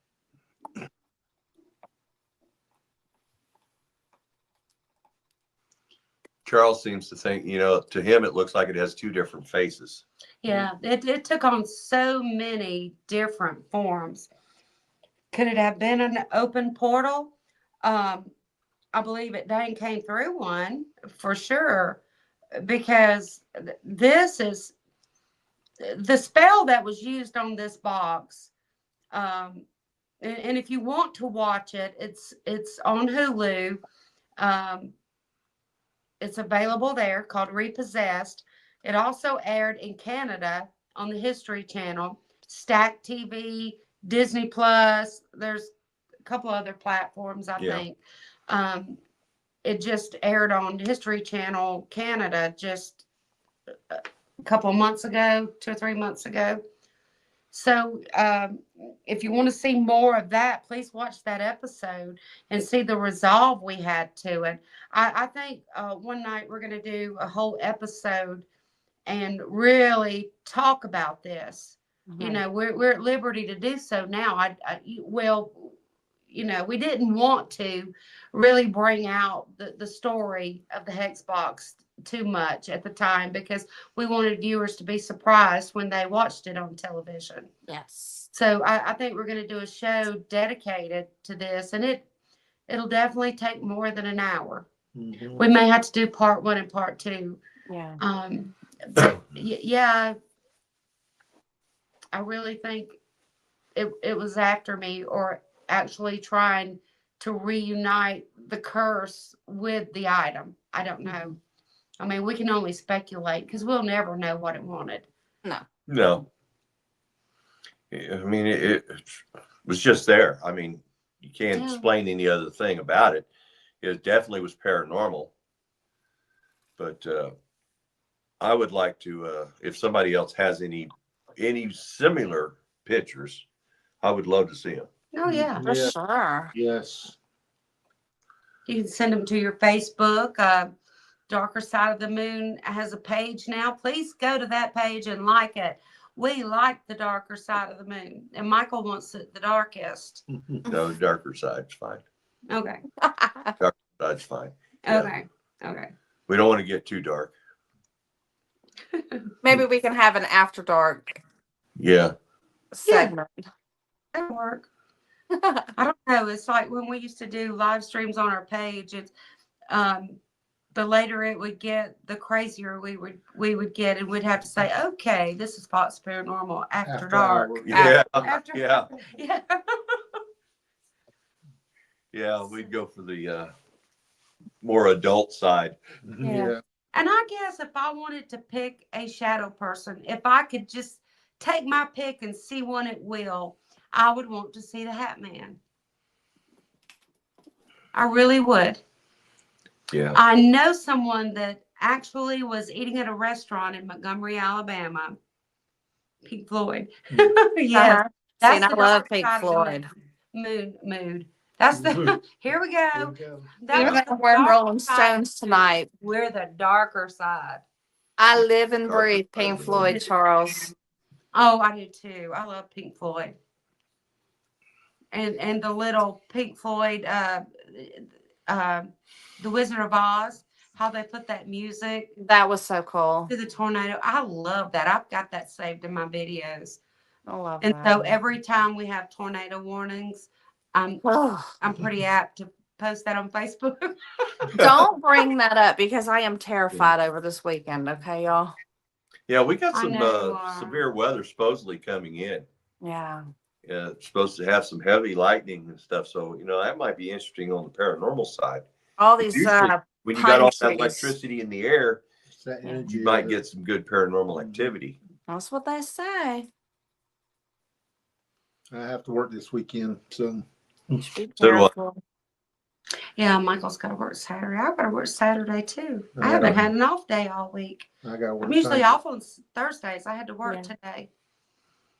Charles seems to think, to him, it looks like it has two different faces. Yeah, it took on so many different forms. Could it have been an open portal? I believe it dang came through one for sure, because this is the spell that was used on this box. And if you want to watch it, it's on Hulu. Um, it's available there, called Repossessed. It also aired in Canada on the History Channel, Stack TV, Disney Plus. There's a couple other platforms, I Yeah. think. It just aired on History Channel Canada just a couple of months ago, 2 or 3 months ago. So, if you want to see more of that, please watch that episode and see the resolve we had to it. I think one night we're going to do a whole episode and really talk about this. Mhm. We're at liberty to do so now. Well, we didn't want to really bring out the story of the hex box too much at the time, because we wanted viewers to be surprised when they watched it on television. Yes. So I think we're going to do a show dedicated to this, and it'll definitely take more than an hour. Mhm. We may have to do part 1 and part 2. Yeah. But yeah, I really think it was after me, or actually trying to reunite the curse with the item. I don't know. I mean, we can only speculate because we'll never know what it wanted. No. No. I mean, it was just there. I mean, you can't Yeah. explain any other thing about it. It definitely was paranormal. But I would like to, if somebody else has any similar pictures, I would love to see them. Oh, yeah. For Yeah. sure. Yes. You can send them to your Facebook. Darker Side of the Moon has a page now. Please go to that page and like it. We like the darker side of the moon, and Michael wants it the darkest. No, the darker side's fine. Okay. Darker side's fine. Yeah. Okay. Okay. We don't want to get too dark. Maybe we can have an after dark Yeah. segment. That'll work. I don't know. It's like when we used to do live streams on our page. It's the later it would get, the crazier we would get, and we'd have to say, "Okay, this is Fox Paranormal After Dark." hours. Yeah. After, Yeah. yeah. Yeah. We'd go for the more adult side. Yeah. And I guess if I wanted to pick a shadow person, if I could just take my pick and see one at will, I would want to see the Hat Man. I really would. Yeah. I know someone that actually was eating at a restaurant in Montgomery, Alabama. Pink Floyd. Yes. Uh-huh. That's See, and the I love dark Pink side of the Floyd. mood. That's the, here we There go. we go. That's Even the though we're in dark Rolling side of Stones the mood. tonight, We're the darker side. I live and Darker breathe side Pink of the Floyd, Charles. Oh, I do too. I love Pink Floyd. and the little Pink Floyd, uh, the Wizard of Oz, how they put that music That was so cool. to the tornado. I love that. I've got that saved in my videos. I love And that. so every time we have tornado warnings, I'm Ugh. I'm pretty apt to post that on Facebook. Don't bring that up because I am terrified over this weekend. Okay, y'all. Yeah, we got I some know you are. severe weather supposedly coming in. Yeah. It's supposed to have some heavy lightning and stuff. So, that might be interesting on the paranormal side. All But these usually, when you got pine all that trees. electricity in the air, It's that Yeah. energy. you might get some good paranormal activity. That's what they say. I have to work this weekend, so Just be So do I. careful. Yeah, Michael's got to work Saturday. I've got to work Saturday too. I Yeah. haven't had an off day all week. I got to work. I'm usually Sunday. off on Thursdays. I had to work Yeah. today.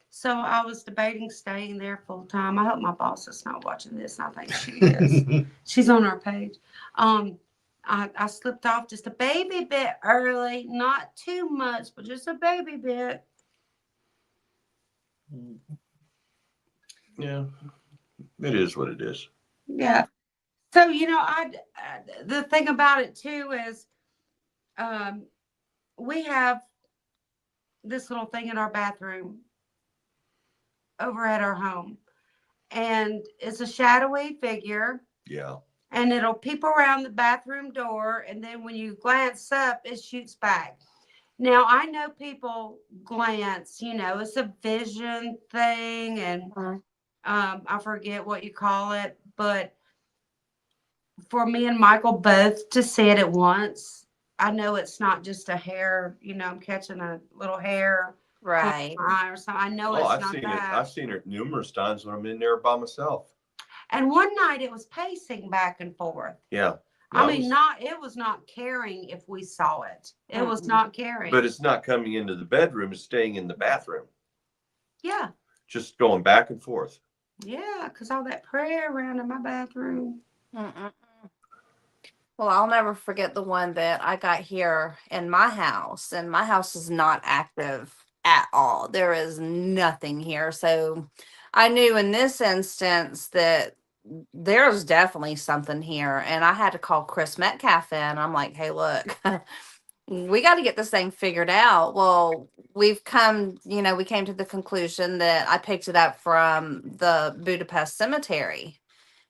So I was debating staying there full time. I hope my boss is not watching this. I think she is. She's on our page. I slipped off just a baby bit early, not too much, but just a baby bit. Yeah, it is what it is. Yeah. So the thing about it too is, we have this little thing in our bathroom over at our home, and it's a shadowy figure. Yeah. And it'll peep around the bathroom door, and then when you glance up, it shoots back. Now, I know people glance, it's a vision thing, and I forget what you call it, but for me and Michael both to see it at once, I know it's not just a hair, I'm catching a little hair Right. eye or something. I know Oh, it's I've not seen that. it. I've seen it numerous times when I'm in there by myself. And one night it was pacing back and forth. Yeah. I mean, it was not caring if we saw it. It was not caring. But it's not coming into the bedroom, it's staying in the bathroom. Yeah. Just going back and forth. Yeah, because all that prayer around in my bathroom. Mm-mm. Well, I'll never forget the one that I got here in my house, and my house is not active at all. There is nothing here. So I knew in this instance that there's definitely something here. And I had to call Chris Metcalf in. I'm like, hey, look, we got to get this thing figured out. Well, we came to the conclusion that I picked it up from the Budapest cemetery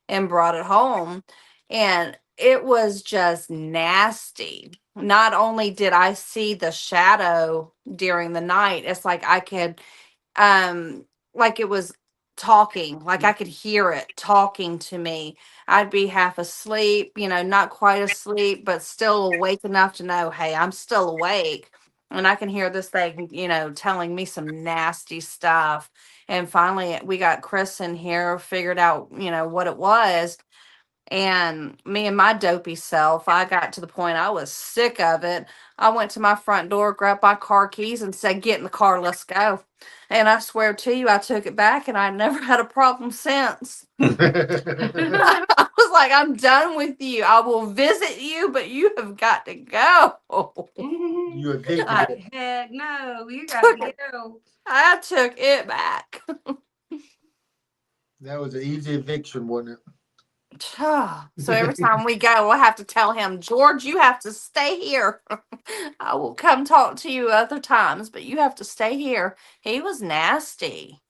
and brought it home, and it was just nasty. Not only did I see the shadow during the night, it's like I could like it was talking, like I could hear it talking to me. I'd be half asleep, not quite asleep, but still awake enough to know, hey, I'm still awake. And I can hear this thing, telling me some nasty stuff. And finally, we got Chris in here, figured out, what it was. And me and my dopey self, I got to the point I was sick of it. I went to my front door, grabbed my car keys, and said, get in the car, let's go. And I swear to you, I took it back, and I never had a problem since. I was like, I'm done with you. I will visit you, but you have got to go. You evicted Like, it. heck no, you gotta go. I took it back. That was an easy eviction, wasn't it? So every time we go, I have to tell him, George, you have to stay here. I will come talk to you other times, but you have to stay here. He was nasty.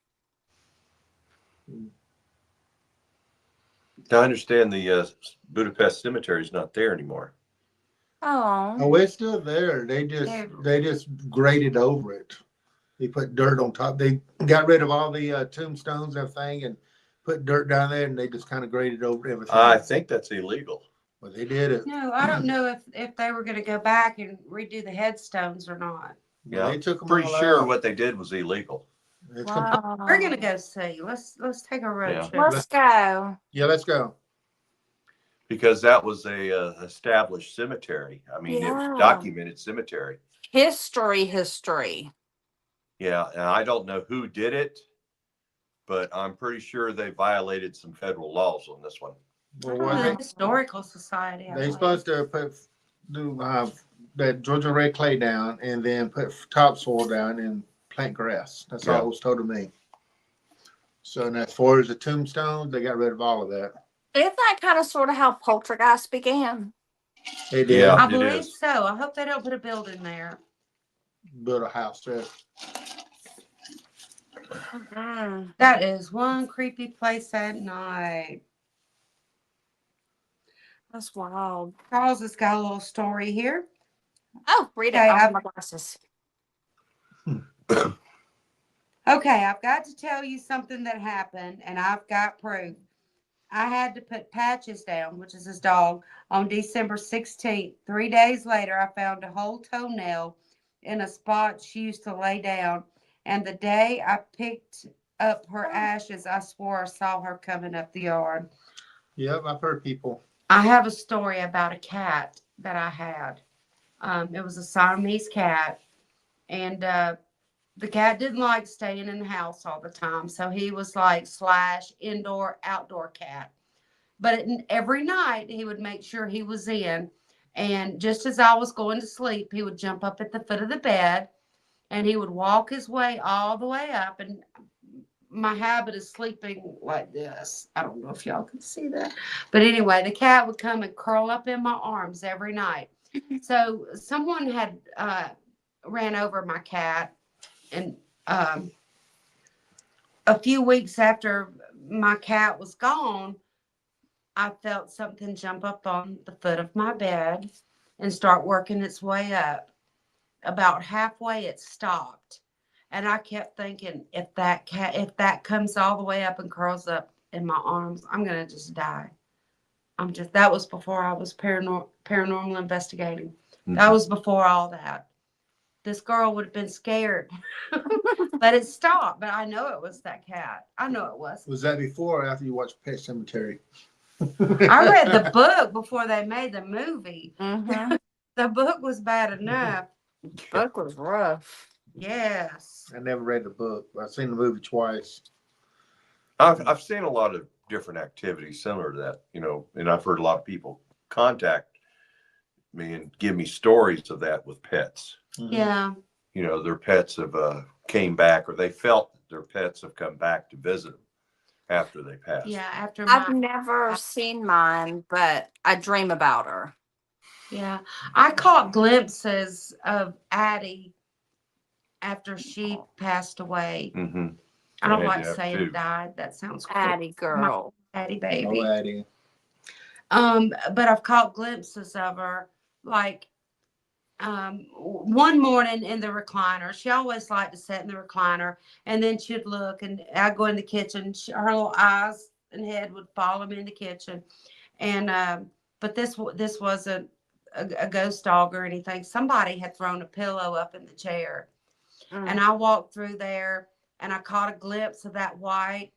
I understand the Budapest cemetery is not there anymore. Oh, it's still there. They just graded over it. They put dirt on top. They got rid of all the tombstones and everything and put dirt down there, and they just kind of graded over everything. I think that's illegal. Well, they did it. No, I don't know if they were going to go back and redo the headstones or not. Yeah, They took them pretty all sure out. what they did was illegal. They took- Wow. We're going to go see. Let's take a road Yeah. trip. Let's go. Yeah, let's go. Because that was a established cemetery. I mean, it was Yeah. a documented cemetery. History. Yeah, and I don't know who did it, but I'm pretty sure they violated some federal laws on this one. Well, The wasn't Historical Society. I they believe. supposed to do that Georgia red clay down and then put topsoil down and plant grass? That's all Yeah. it was told to me. So, and as far as the tombstones, they got rid of all of that. Isn't that kind of sort of how Poltergeist began? They did Yeah. I It believe is. so. I hope they don't put a building there. build a house there. Mm. That is one creepy place at night. That's wild. Charles has got a little story here. Oh, read it. Okay, I have my glasses. Okay, I've got to tell you something that happened, and I've got proof. I had to put Patches down, which is his dog, on December 16th. 3 days later, I found a whole toenail in a spot she used to lay down. And the day I picked up her ashes, I swore I saw her coming up the yard. Yep, I've heard people. I have a story about a cat that I had. It was a Siamese cat, and the cat didn't like staying in the house all the time. So he was like / indoor, outdoor cat. But every night he would make sure he was in. And just as I was going to sleep, he would jump up at the foot of the bed and he would walk his way all the way up. And my habit is sleeping like this. I don't know if y'all can see that. But anyway, the cat would come and curl up in my arms every night. So someone had ran over my cat. And a few weeks after my cat was gone, I felt something jump up on the foot of my bed and start working its way up. About halfway, it stopped. And I kept thinking, if that comes all the way up and curls up in my arms, I'm going to just die. That was before I was paranormal investigating. That was before all that. This girl would have been scared. But it stopped. But I know it was that cat. I know it was. Was that before or after you watched Pet Cemetery? I read the book before they made the movie. Mm-hmm. The book was bad enough. Book was rough. Yes. I never read the book, but I've seen the movie twice. I've seen a lot of different activities similar to that, and I've heard a lot of people contact me and give me stories of that with pets. Mhm. Yeah. Their pets have came back, or they felt that their pets have come back to visit them after they passed. Yeah. After I've my. never seen mine, but I dream about her. Yeah. I caught glimpses of Addie after she passed away. Mm-hmm. I don't I like have saying too. died. That sounds cool. Addie girl. Addie Oh, baby. Addie. But I've caught glimpses of her, like one morning in the recliner. She always liked to sit in the recliner, and then she'd look, and I'd go in the kitchen. Her little eyes and head would follow me in the kitchen, and but this wasn't a ghost dog or anything. Somebody had thrown a pillow up in the chair, and I walked through there, and I caught a glimpse of that white,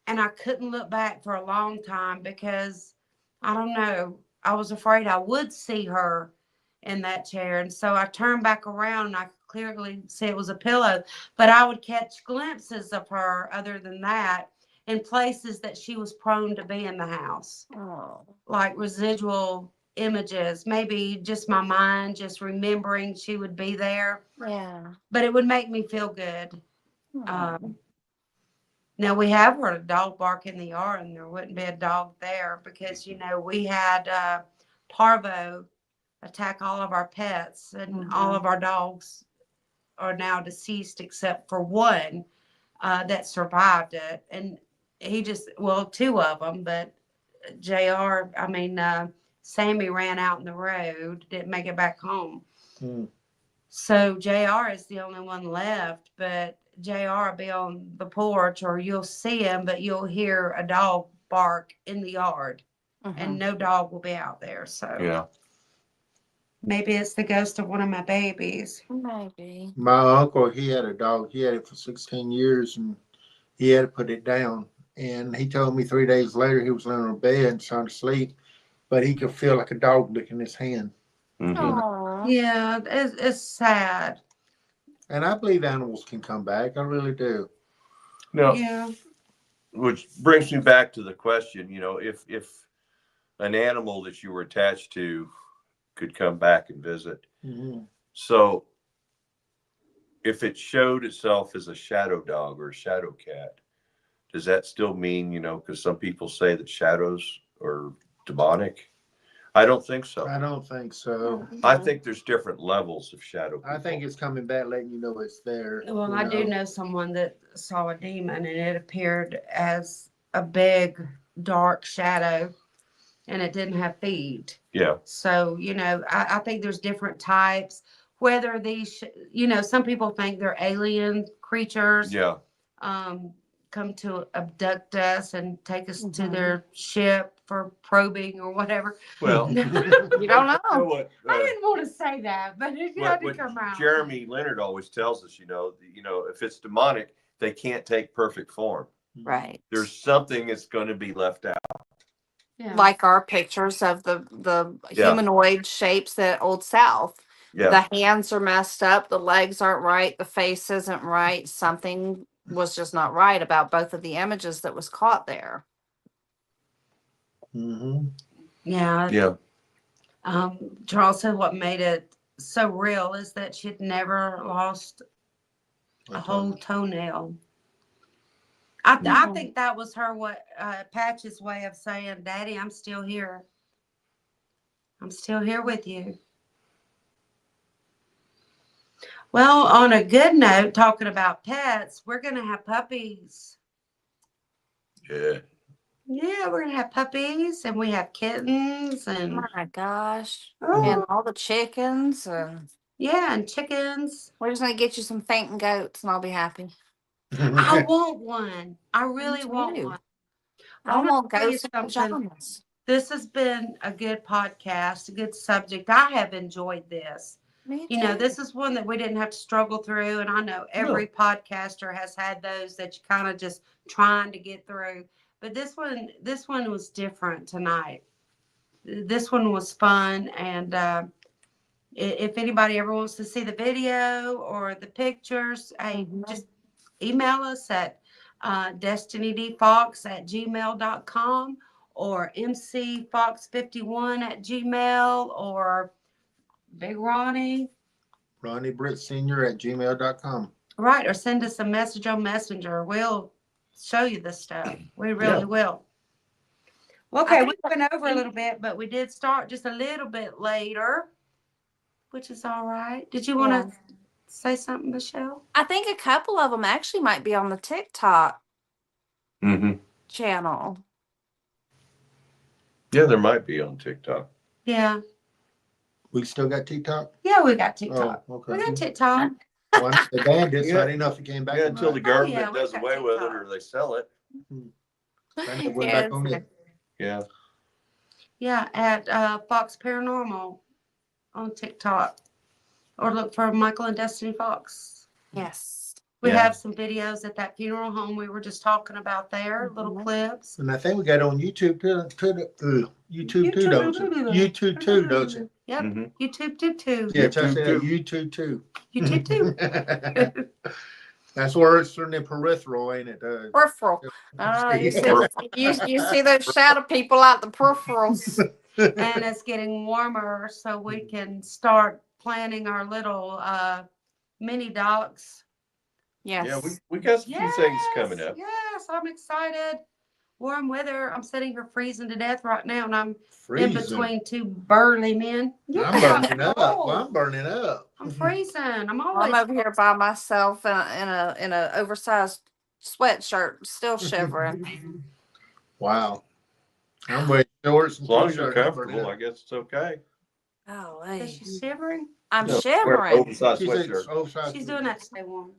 and I couldn't look back for a long time because I don't know. I was afraid I would see her in that chair. And so I turned back around and I could clearly see it was a pillow. But I would catch glimpses of her other than that in places that she was prone to be in the house. Oh. Like residual images, maybe just my mind just remembering she would be there. Yeah. But it would make me feel good. Oh. Now we have heard a dog bark in the yard and there wouldn't be a dog there because, we had parvo attack all of our pets and all of our dogs are now deceased except for one that survived it. And two of them, but Sammy ran out in the road, didn't make it back home. Hmm. So JR is the only one left, but JR will be on the porch or you'll see him, but you'll hear a dog bark in the yard and no dog will be out there. So Yeah. maybe it's the ghost of one of my babies. Maybe. My uncle, he had a dog. He had it for 16 years and he had to put it down. And he told me 3 days later he was laying on bed and trying to sleep, but he could feel like a dog licking his hand. Mm-hmm. Aw. Yeah, it's sad. And I believe animals can come back. I really do. Now, Yeah. which brings me back to the question, if an animal that you were attached to could come back and visit. Mm-hmm. So if it showed itself as a shadow dog or a shadow cat, does that still mean, because some people say that shadows are demonic? I don't think so. I don't think so. I think there's different levels of shadow people. I think it's coming back, letting you know it's there. Well, you I do know someone that saw a demon, and it appeared as a big dark shadow, and it didn't have feet. Yeah. So, I think there's different types. Whether these, some people think they're alien creatures. Yeah. Come to abduct us and take us to Mhm. their ship for probing or whatever. Well, You don't you know know. what? I didn't want to say that, but it had to What come out. Jeremy Leonard always tells us, if it's demonic, they can't take perfect form. Right. There's something that's going to be left out. Yeah. Like our pictures of the Yeah. humanoid shapes at Old South. Yeah. The hands are messed up, the legs aren't right, the face isn't right. Something was just not right about both of the images that was caught there. Mm-hmm. Yeah. Yeah. Charles said what made it so real is that she'd never lost a whole toenail. I Mhm. think that was her Patch's way of saying, "Daddy, I'm still here. I'm still here with you." Well, on a good note, talking about pets, we're gonna have puppies. Yeah. Yeah, we're gonna have puppies, and we have kittens, Oh and my gosh. And oh all the chickens. And yeah, and chickens. we're just going to get you some fainting goats and I'll be happy. I want one. I really Me want too. one. I I'm gonna want tell you goats in something. pajamas. This has been a good podcast, a good subject. I have enjoyed this. Me too. This is one that we didn't have to struggle through. And I know every podcaster has had those that you kind of just trying to get through. But this one was different tonight. This one was fun. And if anybody ever wants to see the video or the pictures, hey, Mhm. just email us at destinydfox@gmail.com or mcfox51@gmail or Big Ronnie. Ronnie Britt Sr. at gmail.com. Right, or send us a message on Messenger. We'll show you this stuff. We really will. Okay, we went over a little bit, but we did start just a little bit later, which is all right. Did you want to say something, Michelle? I think a couple of them actually might be on the TikTok Mm-hmm. channel. Yeah, there might be on TikTok. Yeah. We still got TikTok? Yeah, we got TikTok. Oh, okay. We got TikTok. Well, they banned it, so I didn't know if it came back. Yeah, until the yeah, government we does got away with it TikTok. or they sell it. I know we're back on it. Yeah. Yeah, at Fox Paranormal on TikTok. Or look for Micheal and Destiny Fox. Yes. We Yeah. have some videos at that funeral home we were just talking about there, little clips. And I think we got on YouTube too, YouTube too, don't you? YouTube too, don't you? Yep, Mhm. YouTube too. Yeah, try to YouTube say too. that. YouTube too. YouTube too. That's worse than the peripheral, ain't it? Peripheral. You see those shadow people out the peripherals. And it's getting warmer, so we can start planning our little mini docks. Yes. Yeah, we got a few things coming up. Yes, I'm excited. Warm weather. I'm sitting here freezing to death right now, and I'm Freezing. in between two burly men. I'm burning up. Well, I'm burning up. I'm freezing. I'm I'm always over here by myself in a oversized sweatshirt, still shivering. Wow. I'm wearing shorts and As long as you're t-shirt. I'm burning comfortable, I up. guess it's okay. Oh, Is she shivering? I'm No, wear an shivering. oversized She said, sweatshirt. oh, sorry. She's doing that to stay warm.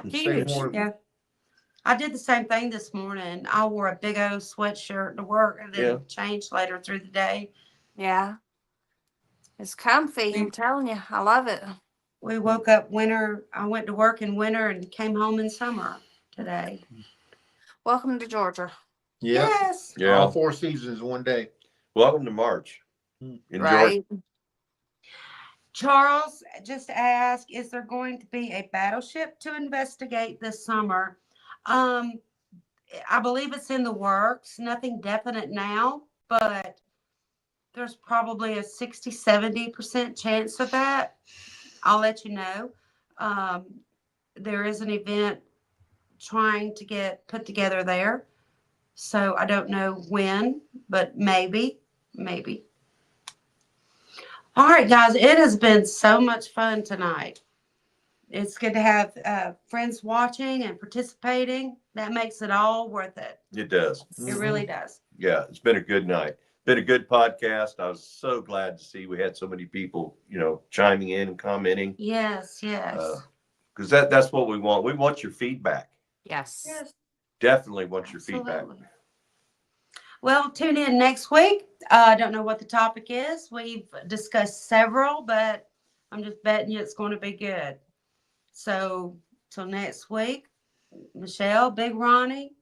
Stay Huge. warm. Yeah. I did the same thing this morning. I wore a big old sweatshirt to work and then changed later through the day. Yeah. It's comfy. I'm telling you, I love it. We woke up winter. I went to work in winter and came home in summer today. Welcome to Georgia. Yep. Yes. Yeah. All 4 seasons one day. Welcome to March. Enjoy. Right. Charles just asked, is there going to be a battleship to investigate this summer? I believe it's in the works. Nothing definite now, but there's probably a 60-70% chance of that. I'll let you know. There is an event trying to get put together there. So I don't know when, but maybe. All right, guys, it has been so much fun tonight. It's good to have friends watching and participating. That makes it all worth it. It does. It really does. Yeah, it's been a good night. Been a good podcast. I was so glad to see we had so many people, chiming in and commenting. Yes. Because that's what we want. We want your feedback. Yes. Definitely want your feedback. Absolutely. Well, tune in next week. I don't know what the topic is. We've discussed several, but I'm just betting you it's going to be good. So till next week, Michelle, Big Ronnie,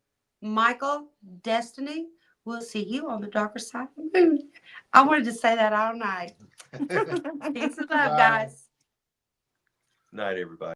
Micheal, Destiny, we'll see you on the darker side of the moon. I wanted to say that all night. Peace and love, Bye. guys. Night, everybody.